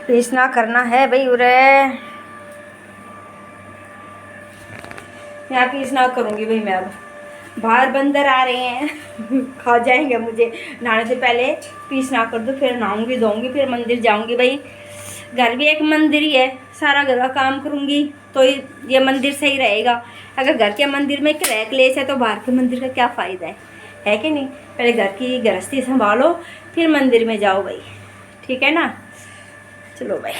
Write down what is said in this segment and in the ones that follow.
पीसना करना है भाई। उरे यहाँ पीसना करूँगी भाई मैं। अब बाहर बंदर आ रहे हैं खा जाएंगे मुझे। नहाने से पहले पीसना कर दूँ, फिर नहाऊंगी धोऊंगी, फिर मंदिर जाऊंगी भाई। घर भी एक मंदिर ही है, सारा घर का काम करूँगी तो ये मंदिर सही रहेगा। अगर घर के मंदिर में क्रय क्लेश है तो बाहर के मंदिर का क्या फ़ायदा है कि नहीं। पहले घर की गृहस्थी संभालो, फिर मंदिर में जाओ भाई, ठीक है ना। चलो भाई।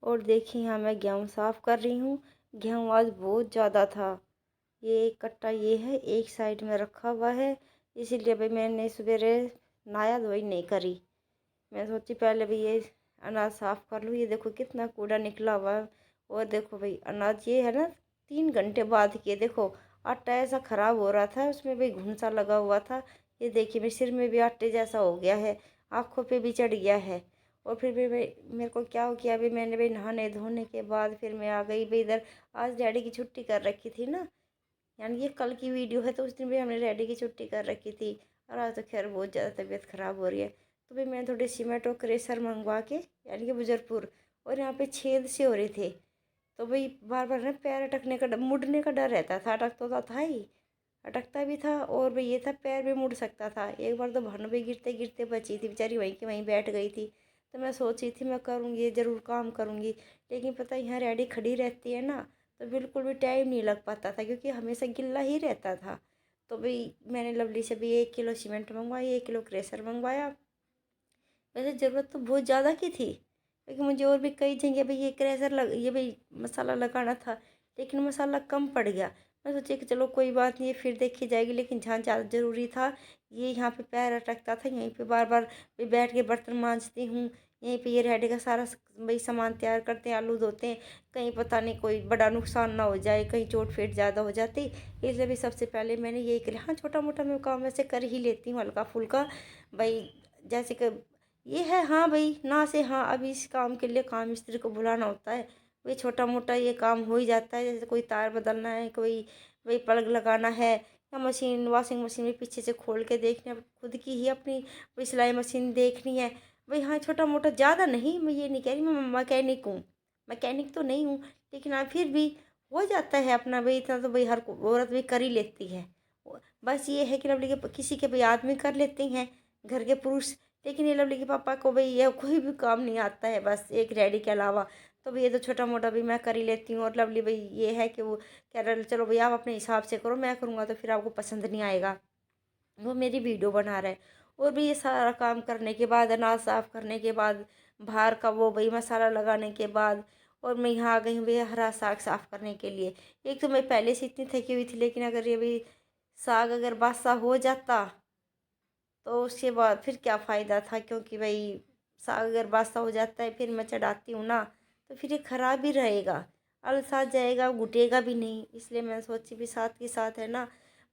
और देखिए यहाँ मैं गेहूँ साफ़ कर रही हूँ। गेहूँ आज बहुत ज़्यादा था। ये एक कट्टा ये है, एक साइड में रखा हुआ है, इसीलिए भाई मैंने सवेरे नहाया धोई नहीं करी। मैं सोची पहले भाई ये अनाज साफ़ कर लूँ। ये देखो कितना कूड़ा निकला हुआ है। और देखो भाई अनाज ये है ना 3 घंटे बाद के, देखो आटा ऐसा ख़राब हो रहा था, उसमें भाई घुन सा लगा हुआ था। ये देखिए मेरे सिर में भी आटे जैसा हो गया है, आँखों पे भी चढ़ गया है। और फिर भी भाई मेरे को क्या हो गया, अभी मैंने भाई नहाने धोने के बाद फिर मैं आ गई भाई इधर। आज डैडी की छुट्टी कर रखी थी ना, यानी ये कल की वीडियो है, तो उस दिन भी हमने डैडी की छुट्टी कर रखी थी। और आज तो खैर बहुत ज़्यादा तबीयत ख़राब हो रही है, तो भाई मैं थोड़ी सीमेंट और क्रेशर मंगवा के, यानी कि बुजरपुर, और यहाँ पे छेद से हो रहे थे, तो भाई बार बार ना पैर अटकने का मुड़ने का डर रहता था। अटकता तो था ही, अटकता भी था, और भाई ये था पैर भी मुड़ सकता था। एक बार तो भानु भी गिरते गिरते बची थी बेचारी, वहीं की वहीं बैठ गई थी। तो मैं सोची थी मैं करूँगी, ज़रूर काम करूँगी, लेकिन पता यहाँ रेडी खड़ी रहती है ना, तो बिल्कुल भी टाइम नहीं लग पाता था, क्योंकि हमेशा गिल्ला ही रहता था। तो भाई मैंने लवली से भी 1 किलो सीमेंट मंगवाई, 1 किलो क्रेशर मंगवाया। वैसे ज़रूरत तो बहुत ज़्यादा की थी, क्योंकि मुझे और भी कई जगह भाई ये क्रेशर ये भाई मसाला लगाना था, लेकिन मसाला कम पड़ गया। मैं सोची कि चलो कोई बात नहीं, फिर देखी जाएगी, लेकिन जहाँ ज़्यादा ज़रूरी था, ये यहाँ पे पैर अटकता था, यहीं पे बार बार बैठ के बर्तन मांजती हूँ, यहीं पे ये रेडी का सारा भाई सामान तैयार करते हैं, आलू धोते हैं, कहीं पता नहीं कोई बड़ा नुकसान ना हो जाए, कहीं चोट फेट ज़्यादा हो जाती, इसलिए भी सबसे पहले मैंने यही किया। हाँ छोटा मोटा मैं काम वैसे कर ही लेती हूँ, हल्का फुल्का भाई, जैसे कि ये है। हाँ भाई ना से हाँ, अभी इस काम के लिए काम मिस्त्री को बुलाना होता है, वही छोटा मोटा ये काम हो ही जाता है। जैसे कोई तार बदलना है, कोई वही प्लग लगाना है, या मशीन वॉशिंग मशीन में पीछे से खोल के देखना, खुद की ही अपनी वही सिलाई मशीन देखनी है भाई। हाँ छोटा मोटा, ज़्यादा नहीं, मैं ये नहीं कह रही मैं मैकेनिक हूँ, मैकेनिक तो नहीं हूँ, लेकिन हाँ फिर भी हो जाता है अपना भाई, इतना तो भाई हर औरत भी कर ही लेती है। बस ये है कि लवली के किसी के भाई आदमी कर लेते हैं, घर के पुरुष, लेकिन ये लवली के पापा को भाई ये कोई भी काम नहीं आता है, बस एक रेडी के अलावा। तो भाई ये तो छोटा मोटा भी मैं कर ही लेती हूँ। और लवली भाई ये है कि वो कह रहा चलो भाई आप अपने हिसाब से करो, मैं करूँगा तो फिर आपको पसंद नहीं आएगा। वो मेरी वीडियो बना रहा है। और भी ये सारा काम करने के बाद, अनाज साफ़ करने के बाद, बाहर का वो भाई मसाला लगाने के बाद, और मैं यहाँ आ गई हूँ भैया हरा साग साफ़ करने के लिए। एक तो मैं पहले से इतनी थकी हुई थी, लेकिन अगर ये भी साग अगर बासा हो जाता तो उसके बाद फिर क्या फ़ायदा था, क्योंकि भाई साग अगर बासा हो जाता है, फिर मैं चढ़ाती हूँ ना, तो फिर ये ख़राब ही रहेगा, अलसा जाएगा, घुटेगा भी नहीं। इसलिए मैं सोची भी साथ के साथ है ना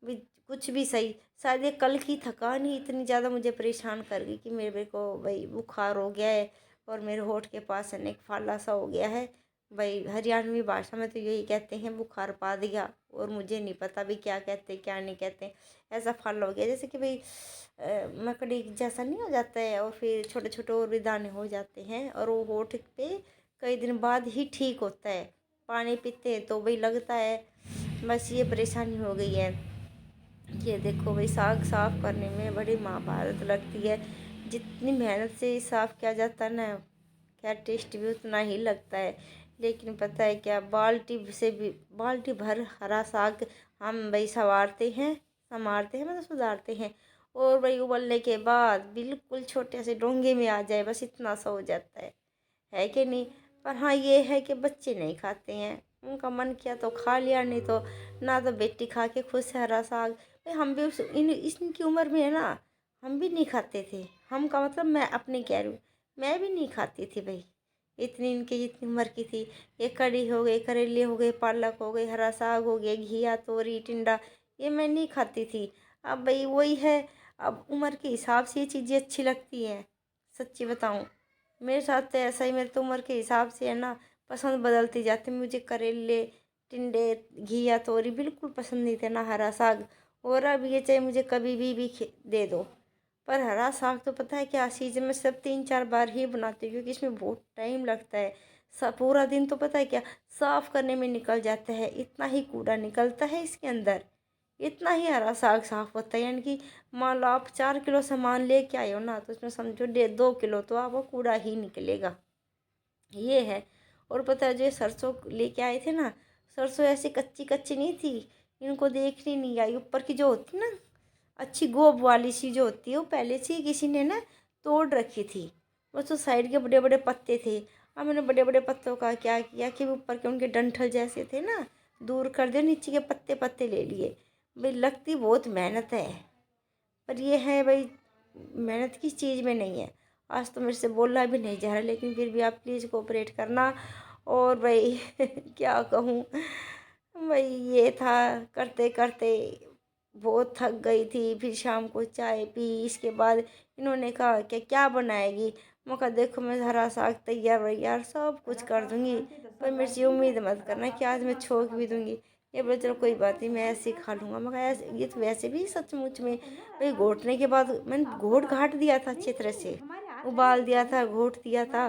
भी कुछ भी सही। शायद ये कल की थकान ही इतनी ज़्यादा मुझे परेशान कर गई कि मेरे को भाई बुखार हो गया है, और मेरे होठ के पास है ना एक फाला सा हो गया है। भाई हरियाणवी भाषा में तो यही कहते हैं बुखार पा दिया, और मुझे नहीं पता भी क्या कहते क्या नहीं कहते। ऐसा फाला हो गया जैसे कि भाई मकड़ी जैसा नहीं हो जाता है, और फिर छोटे छोटे और भी दाने हो जाते हैं, और वो होठ पे कई दिन बाद ही ठीक होता है। पानी पीते हैं तो भाई लगता है। बस ये परेशानी हो गई है। ये देखो भाई साग साफ करने में बड़ी महाभारत लगती है। जितनी मेहनत से साफ किया जाता है ना, क्या टेस्ट भी उतना ही लगता है। लेकिन पता है क्या, बाल्टी से भी बाल्टी भर हरा साग हम भाई संवारते हैं मतलब सुधारते हैं, और भाई उबलने के बाद बिल्कुल छोटे से डोंगे में आ जाए, बस इतना सा हो जाता है कि नहीं। पर हाँ ये है कि बच्चे नहीं खाते हैं, उनका मन किया तो खा लिया, नहीं तो ना। तो बेटी खा के खुश है हरा साग। भाई हम भी इनकी उम्र में है ना, हम भी नहीं खाते थे। हम का मतलब मैं अपने कह रही हूँ, मैं भी नहीं खाती थी भाई, इतनी इनकी जितनी उम्र की थी। ये कड़ी हो गई, करेले हो गए, पालक हो गई, हरा साग हो गया, घिया तोरी टिंडा, ये मैं नहीं खाती थी। अब भाई वही है, अब उम्र के हिसाब से ये चीज़ें अच्छी लगती हैं। सच्ची बताऊँ, मेरे साथ तो ऐसा ही, मेरे तो उम्र के हिसाब से है ना पसंद बदलती जाती। मुझे करेले टिंडे घिया तोरी बिल्कुल पसंद नहीं थे, ना हरा साग। और अब ये चाहे मुझे कभी भी दे दो, पर हरा साग तो पता है क्या, सीजन में सब 3-4 बार ही बनाती हूँ, क्योंकि इसमें बहुत टाइम लगता है। पूरा दिन तो पता है क्या साफ करने में निकल जाता है, इतना ही कूड़ा निकलता है इसके अंदर, इतना ही हरा साग साफ होता है। यानी कि मान लो आप 4 किलो सामान लेके आए हो ना, तो उसमें समझो 2 किलो तो आपको कूड़ा ही निकलेगा, ये है। और पता है जो सरसों लेके आए थे ना, सरसों ऐसी कच्ची कच्ची नहीं थी, इनको देखनी नहीं आई, ऊपर की जो होती ना अच्छी गोब वाली सी जो होती है, वो पहले से ही किसी ने ना तोड़ रखी थी, बस तो साइड के बड़े बड़े पत्ते थे। अब मैंने बड़े बड़े पत्तों का क्या किया कि ऊपर के उनके डंठल जैसे थे ना दूर कर दिए, नीचे के पत्ते पत्ते ले लिए। भाई लगती बहुत मेहनत है, पर ये है भाई मेहनत किस चीज़ में नहीं है। आज तो मेरे से बोलना भी नहीं जा रहा, लेकिन फिर भी आप प्लीज़ कोऑपरेट करना। और भाई क्या कहूँ भाई, ये था करते करते बहुत थक गई थी। फिर शाम को चाय पी, इसके बाद इन्होंने कहा कि क्या बनाएगी, मैं कहा देखो मैं हरा साग तैयार वैयार सब कुछ कर दूँगी, पर मेरे से उम्मीद मत करना कि आज मैं छोक भी दूँगी। ये बोले चलो कोई बात नहीं, मैं ऐसे ही खा लूँगा। मैं कहा ऐसे ये तो वैसे भी सचमुच में भाई घोटने के बाद मैंने घोट घाट दिया था, अच्छी तरह से उबाल दिया था, घोट दिया था,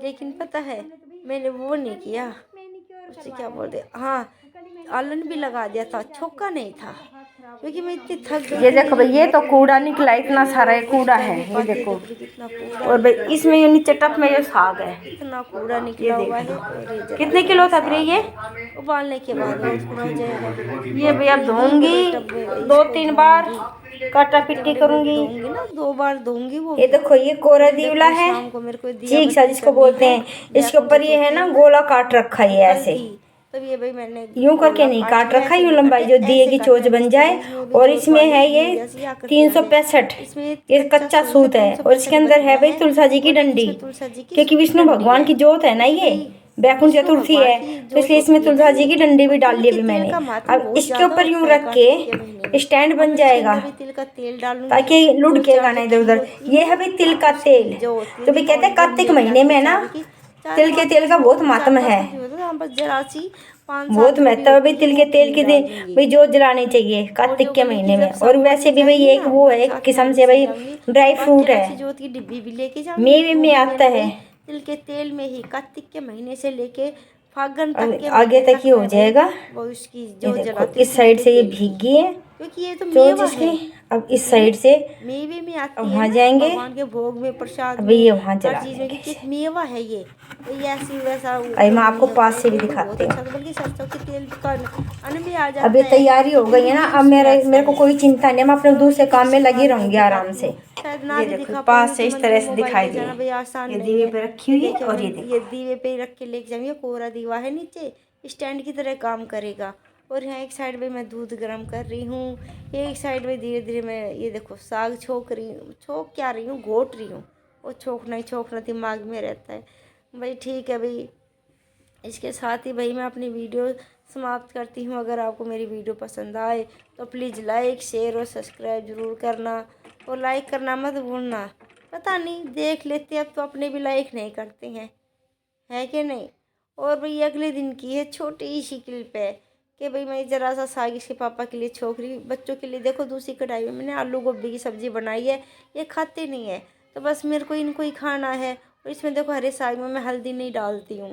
लेकिन पता है मैंने वो नहीं किया, उससे क्या बोलते हाँ आलन भी लगा दिया था, छोका नहीं था, क्योंकि मैं इतनी थक गई। ये देखो भाई ये तो कूड़ा निकला, इतना सारा कूड़ा है, ये देखो कितना कूड़ा। और भाई इसमें ये नीचे टप में ये साग है, इतना कूड़ा निकला हुआ है। और कितने किलो था फिर ये उबालने के बाद हो जाएगा। ये भाई अब धोऊंगी 2-3 बार, काटा पिट्टी करूंगी ना, 2 बार धोऊंगी वो। ये देखो ये कोरा दीवला है, चीक सा जिसको बोलते हैं, इसके ऊपर ये है ना गोला काट रखा है ऐसे, तब ये भाई मैंने यूं करके नहीं काट रखा, यूं लंबाई जो दिए की चोंच बन जाए। और इसमें है ये 365, ये कच्चा सूत है, और इसके अंदर है भाई तुलसा जी की डंडी, क्योंकि विष्णु भगवान की जोत है ना, ये बैकुंठ चतुर्थी है, तो इसलिए इसमें तुलसा जी की डंडी भी डाल ली अभी मैंने। अब इसके ऊपर यूं रख के स्टैंड बन जाएगा, ताकि लुढ़केगा ना इधर उधर। ये है भाई तिल का तेल, तो भी कहते हैं कार्तिक महीने में ना तिल के तेल का बहुत महत्व है, बहुत महत्व है भाई तिल के तेल के दिन भाई जोत जलानी चाहिए कार्तिक के महीने में। और वैसे भी भाई एक वो है एक किस्म से भाई ड्राई फ्रूट है, जोत की डिब्बी भी लेके जाऊंगी, मेवे में आता है, तिल के तेल में ही कार्तिक के महीने से लेके फागुन तक के आगे तक ही हो जाएगा। वो उसकी जो जलाते इस साइड से ये भीगी है क्योंकि ये तो चोंच मेवा इसकी, है, अब इस साइड से मेवे में आती है वहाँ ना, जाएंगे, भगवान के भोग में प्रसाद अभी ये वहाँ हर जला चीज में, क्योंकि एक मेवा है ये ऐसी वैसा। अभी मैं आपको पास से भी दिखाती हूँ। बल्कि सरसों के तेल का अन्न भी आ जाता है। अभी तैयारी हो गई है ना, अब मेरे को कोई चिंता नहीं, मैं अपने दूसरे काम में लगी रहूंगी आराम से। ये देखो पास से इस तरह से दिखाई दे, ये दीवे पे रखी हुई है, और ये दीवे पे रख के लेके जाएंगे, कोरा दीवा है नीचे स्टैंड की तरह काम करेगा। और यहाँ एक साइड में मैं दूध गर्म कर रही हूँ, एक साइड में धीरे धीरे मैं ये देखो साग छोक रही हूँ, छोक क्या रही हूँ, घोट रही हूँ। और छोकना दिमाग में रहता है भाई, ठीक है भाई। इसके साथ ही भाई मैं अपनी वीडियो समाप्त करती हूँ। अगर आपको मेरी वीडियो पसंद आए तो प्लीज़ लाइक शेयर और सब्सक्राइब ज़रूर करना, और लाइक करना मत भूलना। पता नहीं देख लेते अब तो अपने भी लाइक नहीं करते हैं, है कि नहीं। और भाई अगले दिन की है छोटी सी क्लिप है कि भाई मैं ज़रा सा साग इसके पापा के लिए छोक रही, बच्चों के लिए देखो दूसरी कढ़ाई में मैंने आलू गोभी की सब्ज़ी बनाई है, ये खाते नहीं है तो बस मेरे को इनको ही खाना है। और इसमें देखो हरे साग में मैं हल्दी नहीं डालती हूँ,